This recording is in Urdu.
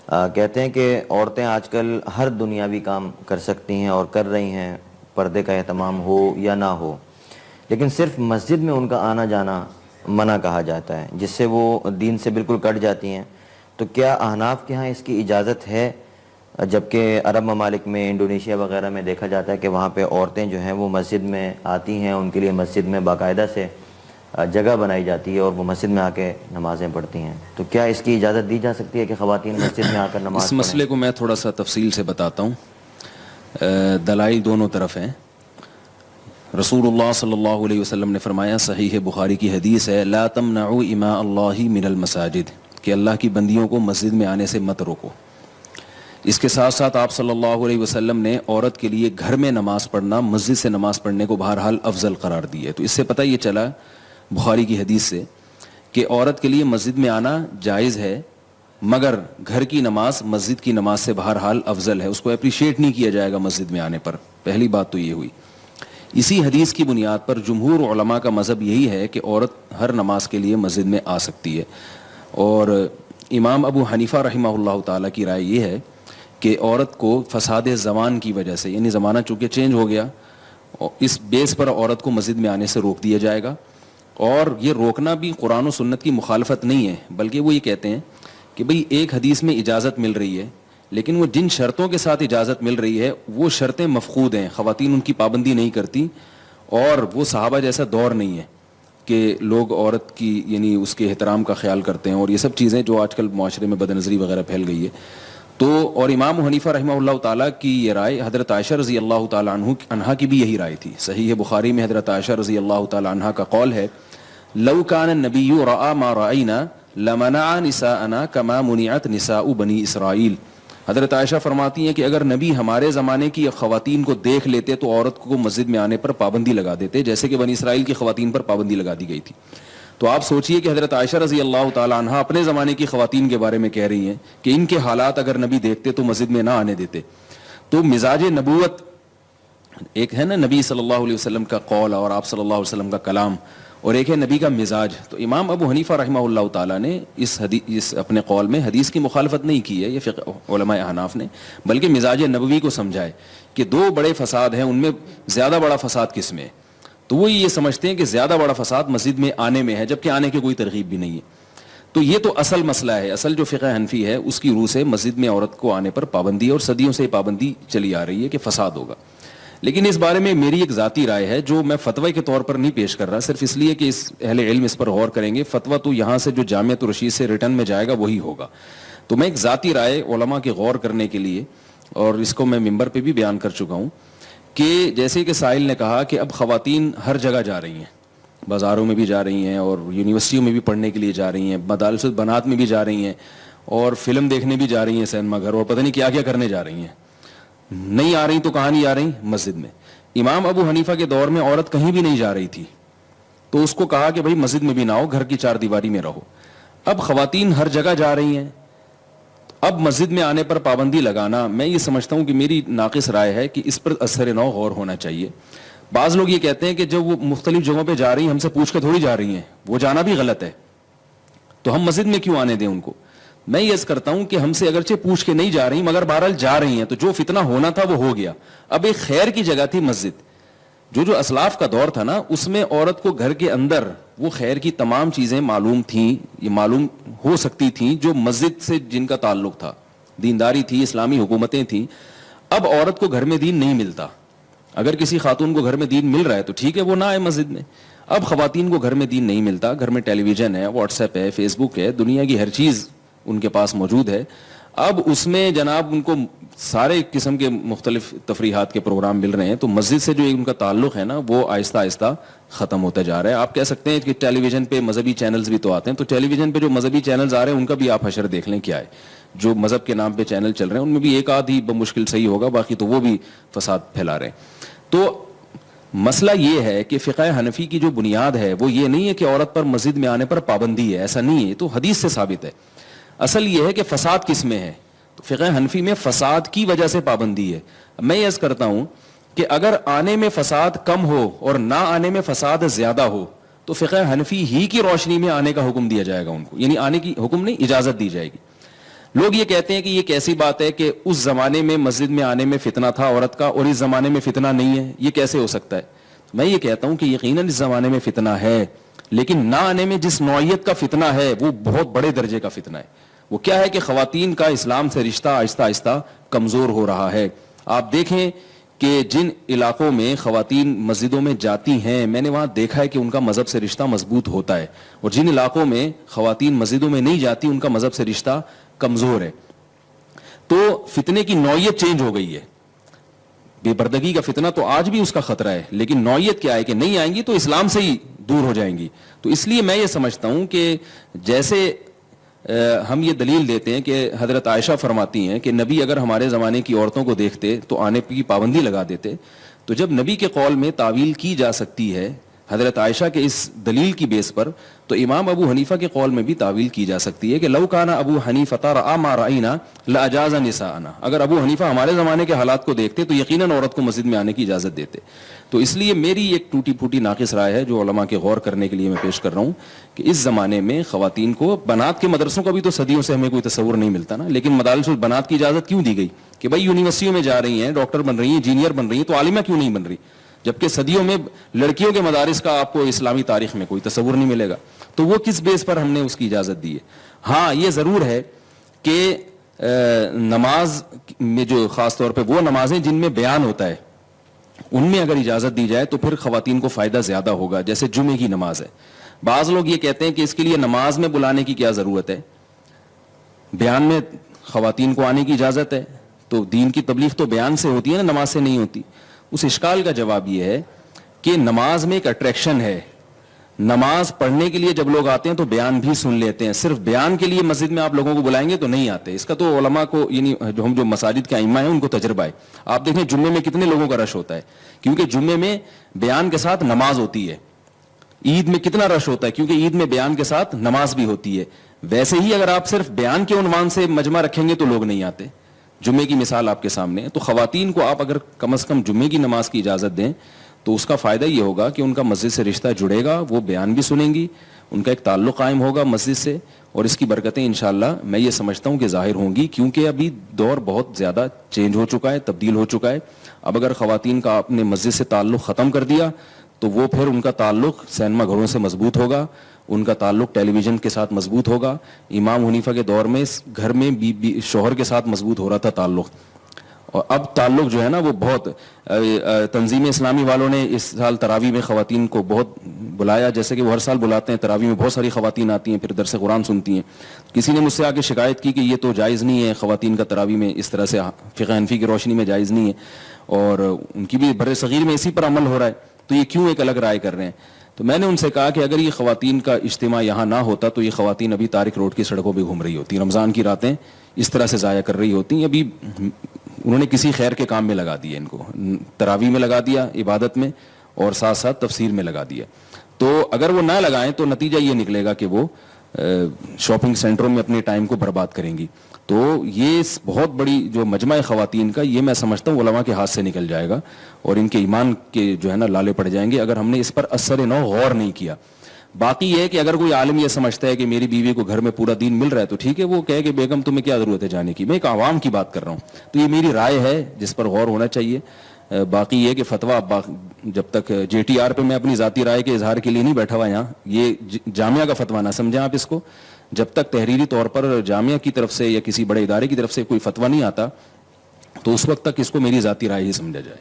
کہتے ہیں کہ عورتیں آج کل ہر دنیاوی کام کر سکتی ہیں اور کر رہی ہیں، پردے کا اہتمام ہو یا نہ ہو، لیکن صرف مسجد میں ان کا آنا جانا منع کہا جاتا ہے، جس سے وہ دین سے بالکل کٹ جاتی ہیں۔ تو کیا احناف کے ہاں اس کی اجازت ہے؟ جبکہ عرب ممالک میں، انڈونیشیا وغیرہ میں دیکھا جاتا ہے کہ وہاں پہ عورتیں جو ہیں وہ مسجد میں آتی ہیں، ان کے لیے مسجد میں باقاعدہ سے جگہ بنائی جاتی ہے اور وہ مسجد میں آ کے نمازیں پڑھتی ہیں۔ تو کیا اس کی اجازت دی جا سکتی ہے کہ خواتین مسجد میں آ کر اس نماز پڑھیں؟ مسئلے کو میں تھوڑا سا تفصیل سے بتاتا ہوں۔ دلائل دونوں طرف ہیں۔ رسول اللہ صلی اللہ علیہ وسلم نے فرمایا، صحیح بخاری کی حدیث ہے، لا تمنعوا اماء اللہ من المساجد، کہ اللہ کی بندیوں کو مسجد میں آنے سے مت روکو۔ اس کے ساتھ ساتھ آپ صلی اللہ علیہ وسلم نے عورت کے لیے گھر میں نماز پڑھنا مسجد سے نماز پڑھنے کو بہرحال افضل قرار دی ہے۔ تو اس سے پتہ یہ چلا بخاری کی حدیث سے کہ عورت کے لیے مسجد میں آنا جائز ہے، مگر گھر کی نماز مسجد کی نماز سے بہرحال افضل ہے، اس کو اپریشیٹ نہیں کیا جائے گا مسجد میں آنے پر۔ پہلی بات تو یہ ہوئی۔ اسی حدیث کی بنیاد پر جمہور علماء کا مذہب یہی ہے کہ عورت ہر نماز کے لیے مسجد میں آ سکتی ہے، اور امام ابو حنیفہ رحمہ اللہ تعالیٰ کی رائے یہ ہے کہ عورت کو فساد زمان کی وجہ سے، یعنی زمانہ چونکہ چینج ہو گیا، اس بیس پر عورت کو مسجد میں آنے سے روک دیا جائے گا۔ اور یہ روکنا بھی قرآن و سنت کی مخالفت نہیں ہے، بلکہ وہ یہ کہتے ہیں کہ بھئی ایک حدیث میں اجازت مل رہی ہے، لیکن وہ جن شرطوں کے ساتھ اجازت مل رہی ہے وہ شرطیں مفقود ہیں، خواتین ان کی پابندی نہیں کرتی، اور وہ صحابہ جیسا دور نہیں ہے کہ لوگ عورت کی یعنی اس کے احترام کا خیال کرتے ہیں، اور یہ سب چیزیں جو آج کل معاشرے میں بدنظری وغیرہ پھیل گئی ہے۔ تو اور امام حنیفہ رحمہ اللہ تعالیٰ کی یہ رائے، حضرت عائشہ رضی اللہ تعالیٰ عنہا کی بھی یہی رائے تھی۔ صحیح بخاری میں حضرت عائشہ رضی اللہ تعالیٰ عنہا کا قول ہے، لو کان النبی رأى ما رأینا لمنع نساءنا کما منعت نساء بنی اسرائیل۔ حضرت عائشہ فرماتی ہیں کہ اگر نبی ہمارے زمانے کی خواتین کو دیکھ لیتے تو عورت کو مسجد میں آنے پر پابندی لگا دیتے، جیسے کہ بنی اسرائیل کی خواتین پر پابندی لگا دی گئی تھی۔ تو آپ سوچئے کہ حضرت عائشہ رضی اللہ تعالیٰ عنہ اپنے زمانے کی خواتین کے بارے میں کہہ رہی ہیں کہ ان کے حالات اگر نبی دیکھتے تو مسجد میں نہ آنے دیتے۔ تو مزاج نبوت ایک ہے نا، نبی صلی اللہ علیہ وسلم کا قول اور آپ صلی اللہ علیہ وسلم کا کلام، اور ایک ہے نبی کا مزاج۔ تو امام ابو حنیفہ رحمہ اللہ تعالیٰ نے اس اپنے قول میں حدیث کی مخالفت نہیں کی ہے، یہ فقہ علماء احناف نے، بلکہ مزاج نبوی کو سمجھائے کہ دو بڑے فساد ہیں، ان میں زیادہ بڑا فساد کس میں ہے؟ تو وہ یہ سمجھتے ہیں کہ زیادہ بڑا فساد مسجد میں آنے میں ہے، جبکہ آنے کی کوئی ترغیب بھی نہیں ہے۔ تو یہ تو اصل مسئلہ ہے، اصل جو فقہ حنفی ہے اس کی روح سے مسجد میں عورت کو آنے پر پابندی ہے، اور صدیوں سے پابندی چلی آ رہی ہے کہ فساد ہوگا۔ لیکن اس بارے میں میری ایک ذاتی رائے ہے جو میں فتوی کے طور پر نہیں پیش کر رہا، صرف اس لیے کہ اس اہل علم اس پر غور کریں گے۔ فتویٰ تو یہاں سے جو جامعۃ الرشید سے ریٹرن میں جائے گا وہی ہوگا۔ تو میں ایک ذاتی رائے علماء کے غور کرنے کے لیے، اور اس کو میں ممبر پہ بھی بیان کر چکا ہوں، کہ جیسے کہ سائل نے کہا کہ اب خواتین ہر جگہ جا رہی ہیں، بازاروں میں بھی جا رہی ہیں، اور یونیورسٹیوں میں بھی پڑھنے کے لیے جا رہی ہیں، مدارس البنات میں بھی جا رہی ہیں، اور فلم دیکھنے بھی جا رہی ہیں سینما گھر، اور پتہ نہیں کیا کیا کرنے جا رہی ہیں۔ نہیں آ رہی تو کہاں نہیں آ رہی؟ مسجد میں۔ امام ابو حنیفہ کے دور میں عورت کہیں بھی نہیں جا رہی تھی، تو اس کو کہا کہ بھائی مسجد میں بھی نہ آؤ، گھر کی چار دیواری میں رہو۔ اب خواتین ہر جگہ جا رہی ہیں، اب مسجد میں آنے پر پابندی لگانا، میں یہ سمجھتا ہوں کہ میری ناقص رائے ہے کہ اس پر اثر نو غور ہونا چاہیے۔ بعض لوگ یہ کہتے ہیں کہ جب وہ مختلف جگہوں پہ جا رہی ہیں ہم سے پوچھ کے تھوڑی جا رہی ہیں، وہ جانا بھی غلط ہے، تو ہم مسجد میں کیوں آنے دیں ان کو؟ میں یہ عرض کرتا ہوں کہ ہم سے اگرچہ پوچھ کے نہیں جا رہی مگر بہرحال جا رہی ہیں، تو جو فتنہ ہونا تھا وہ ہو گیا۔ اب ایک خیر کی جگہ تھی مسجد، جو اسلاف کا دور تھا نا، اس میں عورت کو گھر کے اندر وہ خیر کی تمام چیزیں معلوم تھیں، یہ معلوم ہو سکتی تھیں جو مسجد سے جن کا تعلق تھا، دینداری تھی، اسلامی حکومتیں تھیں۔ اب عورت کو گھر میں دین نہیں ملتا، اگر کسی خاتون کو گھر میں دین مل رہا ہے تو ٹھیک ہے، وہ نہ آئے مسجد میں۔ اب خواتین کو گھر میں دین نہیں ملتا، گھر میں ٹیلی ویژن ہے، واٹس ایپ ہے، فیس بک ہے، دنیا کی ہر چیز ان کے پاس موجود ہے۔ اب اس میں جناب ان کو سارے قسم کے مختلف تفریحات کے پروگرام مل رہے ہیں، تو مسجد سے جو ان کا تعلق ہے نا وہ آہستہ آہستہ ختم ہوتا جا رہا ہے۔ آپ کہہ سکتے ہیں کہ ٹیلی ویژن پہ مذہبی چینلز بھی تو آتے ہیں، تو ٹیلی ویژن پہ جو مذہبی چینلز آ رہے ہیں ان کا بھی آپ حشر دیکھ لیں کیا ہے۔ جو مذہب کے نام پہ چینل چل رہے ہیں ان میں بھی ایک آدھ ہی بمشکل صحیح ہوگا، باقی تو وہ بھی فساد پھیلا رہے ہیں۔ تو مسئلہ یہ ہے کہ فقہ حنفی کی جو بنیاد ہے وہ یہ نہیں ہے کہ عورت پر مسجد میں آنے پر پابندی ہے، ایسا نہیں ہے، تو حدیث سے ثابت ہے۔ اصل یہ ہے کہ فساد کس میں ہے، تو فقہ حنفی میں فساد کی وجہ سے پابندی ہے۔ میں یہ عرض کرتا ہوں کہ اگر آنے میں فساد کم ہو اور نہ آنے میں فساد زیادہ ہو تو فقہ حنفی ہی کی روشنی میں آنے کا حکم دیا جائے گا ان کو، یعنی آنے کی حکم نہیں، اجازت دی جائے گی۔ لوگ یہ کہتے ہیں کہ یہ کیسی بات ہے کہ اس زمانے میں مسجد میں آنے میں فتنہ تھا عورت کا اور اس زمانے میں فتنہ نہیں ہے, یہ کیسے ہو سکتا ہے؟ میں یہ کہتا ہوں کہ یقیناً اس زمانے میں فتنہ ہے, لیکن نہ آنے میں جس نوعیت کا فتنہ ہے وہ بہت بڑے درجے کا فتنہ ہے. وہ کیا ہے کہ خواتین کا اسلام سے رشتہ آہستہ آہستہ کمزور ہو رہا ہے. آپ دیکھیں کہ جن علاقوں میں خواتین مسجدوں میں جاتی ہیں, میں نے وہاں دیکھا ہے کہ ان کا مذہب سے رشتہ مضبوط ہوتا ہے, اور جن علاقوں میں خواتین مسجدوں میں نہیں جاتی ان کا مذہب سے رشتہ کمزور ہے. تو فتنے کی نوعیت چینج ہو گئی ہے. بے پردگی کا فتنہ تو آج بھی اس کا خطرہ ہے, لیکن نوعیت کیا ہے کہ نہیں آئیں گی تو اسلام سے ہی دور ہو جائیں گی. تو اس لیے میں یہ سمجھتا ہوں کہ جیسے ہم یہ دلیل دیتے ہیں کہ حضرت عائشہ فرماتی ہیں کہ نبی اگر ہمارے زمانے کی عورتوں کو دیکھتے تو آنے کی پابندی لگا دیتے, تو جب نبی کے قول میں تعویل کی جا سکتی ہے حضرت عائشہ کے اس دلیل کی بیس پر, تو امام ابو حنیفہ کے قول میں بھی تعویل کی جا سکتی ہے کہ لو کان ابو حنیفہ رأى ما رأینا لاجاز نساءنا, اگر ابو حنیفہ ہمارے زمانے کے حالات کو دیکھتے تو یقیناً عورت کو مسجد میں آنے کی اجازت دیتے. تو اس لیے میری ایک ٹوٹی پھوٹی ناقص رائے ہے جو علماء کے غور کرنے کے لیے میں پیش کر رہا ہوں کہ اس زمانے میں خواتین کو, بنات کے مدرسوں کا بھی تو صدیوں سے ہمیں کوئی تصور نہیں ملتا نا, لیکن مدارس البنات کی اجازت کیوں دی گئی کہ بھائی یونیورسٹیوں میں جا رہی ہیں, ڈاکٹر بن رہی ہیں, انجینئر بن رہی ہیں, تو عالمہ کیوں نہیں بن رہی, جبکہ صدیوں میں لڑکیوں کے مدارس کا آپ کو اسلامی تاریخ میں کوئی تصور نہیں ملے گا. تو وہ کس بیس پر ہم نے اس کی اجازت دی ہے؟ ہاں یہ ضرور ہے کہ نماز میں جو خاص طور پہ وہ نمازیں جن میں بیان ہوتا ہے ان میں اگر اجازت دی جائے تو پھر خواتین کو فائدہ زیادہ ہوگا, جیسے جمعے کی نماز ہے. بعض لوگ یہ کہتے ہیں کہ اس کے لیے نماز میں بلانے کی کیا ضرورت ہے, بیان میں خواتین کو آنے کی اجازت ہے, تو دین کی تبلیغ تو بیان سے ہوتی ہے نا, نماز سے نہیں ہوتی. اس اشکال کا جواب یہ ہے کہ نماز میں ایک اٹریکشن ہے, نماز پڑھنے کے لیے جب لوگ آتے ہیں تو بیان بھی سن لیتے ہیں, صرف بیان کے لیے مسجد میں آپ لوگوں کو بلائیں گے تو نہیں آتے. اس کا تو علماء کو, یعنی جو مساجد کے ائمہ ہیں ان کو تجربہ ہے. آپ دیکھیں جمعے میں کتنے لوگوں کا رش ہوتا ہے, کیونکہ جمعے میں بیان کے ساتھ نماز ہوتی ہے. عید میں کتنا رش ہوتا ہے, کیونکہ عید میں بیان کے ساتھ نماز بھی ہوتی ہے. ویسے ہی اگر آپ صرف بیان کے عنوان سے مجمع رکھیں گے تو لوگ نہیں آتے. جمعے کی مثال آپ کے سامنے ہے. تو خواتین کو آپ اگر کم از کم جمعے کی نماز کی اجازت دیں تو اس کا فائدہ یہ ہوگا کہ ان کا مسجد سے رشتہ جڑے گا, وہ بیان بھی سنیں گی, ان کا ایک تعلق قائم ہوگا مسجد سے, اور اس کی برکتیں انشاءاللہ میں یہ سمجھتا ہوں کہ ظاہر ہوں گی, کیونکہ ابھی دور بہت زیادہ چینج ہو چکا ہے, تبدیل ہو چکا ہے. اب اگر خواتین کا اپنے مسجد سے تعلق ختم کر دیا تو وہ پھر ان کا تعلق سینما گھروں سے مضبوط ہوگا, ان کا تعلق ٹیلی ویژن کے ساتھ مضبوط ہوگا. امام حنیفہ کے دور میں گھر میں شوہر کے ساتھ مضبوط ہو رہا تھا تعلق, اور اب تعلق جو ہے نا وہ بہت, تنظیم اسلامی والوں نے اس سال تراویح میں خواتین کو بہت بلایا, جیسے کہ وہ ہر سال بلاتے ہیں. تراویح میں بہت ساری خواتین آتی ہیں, پھر درس قرآن سنتی ہیں. کسی نے مجھ سے آ کے شکایت کی کہ یہ تو جائز نہیں ہے, خواتین کا تراویح میں اس طرح سے فقہ حنفی کی روشنی میں جائز نہیں ہے, اور ان کی بھی بر صغیر میں اسی پر عمل ہو رہا ہے, تو یہ کیوں ایک الگ رائے کر رہے ہیں. تو میں نے ان سے کہا کہ اگر یہ خواتین کا اجتماع یہاں نہ ہوتا تو یہ خواتین ابھی طارق روڈ کی سڑکوں پہ گھوم رہی ہوتی, رمضان کی راتیں اس طرح سے ضائع کر رہی ہوتی. ابھی انہوں نے کسی خیر کے کام میں لگا دیا, ان کو تراویح میں لگا دیا, عبادت میں, اور ساتھ ساتھ تفسیر میں لگا دیا. تو اگر وہ نہ لگائیں تو نتیجہ یہ نکلے گا کہ وہ شاپنگ سینٹروں میں اپنے ٹائم کو برباد کریں گی. تو یہ بہت بڑی جو مجمع خواتین کا, یہ میں سمجھتا ہوں علماء کے ہاتھ سے نکل جائے گا, اور ان کے ایمان کے جو ہے نا لالے پڑ جائیں گے اگر ہم نے اس پر اثر نو غور نہیں کیا. باقی یہ ہے کہ اگر کوئی عالم یہ سمجھتا ہے کہ میری بیوی کو گھر میں پورا دین مل رہا ہے تو ٹھیک ہے, وہ کہے کہ بیگم تمہیں کیا ضرورت ہے جانے کی. میں ایک عوام کی بات کر رہا ہوں, تو یہ میری رائے ہے جس پر غور ہونا چاہیے. باقی یہ کہ فتویٰ جب تک جے ٹی آر پہ میں اپنی ذاتی رائے کے اظہار کے لیے نہیں بیٹھا ہوا یہاں, یہ جامعہ کا فتویٰ نہ سمجھیں آپ اس کو. جب تک تحریری طور پر جامعہ کی طرف سے یا کسی بڑے ادارے کی طرف سے کوئی فتویٰ نہیں آتا تو اس وقت تک اس کو میری ذاتی رائے ہی سمجھا جائے.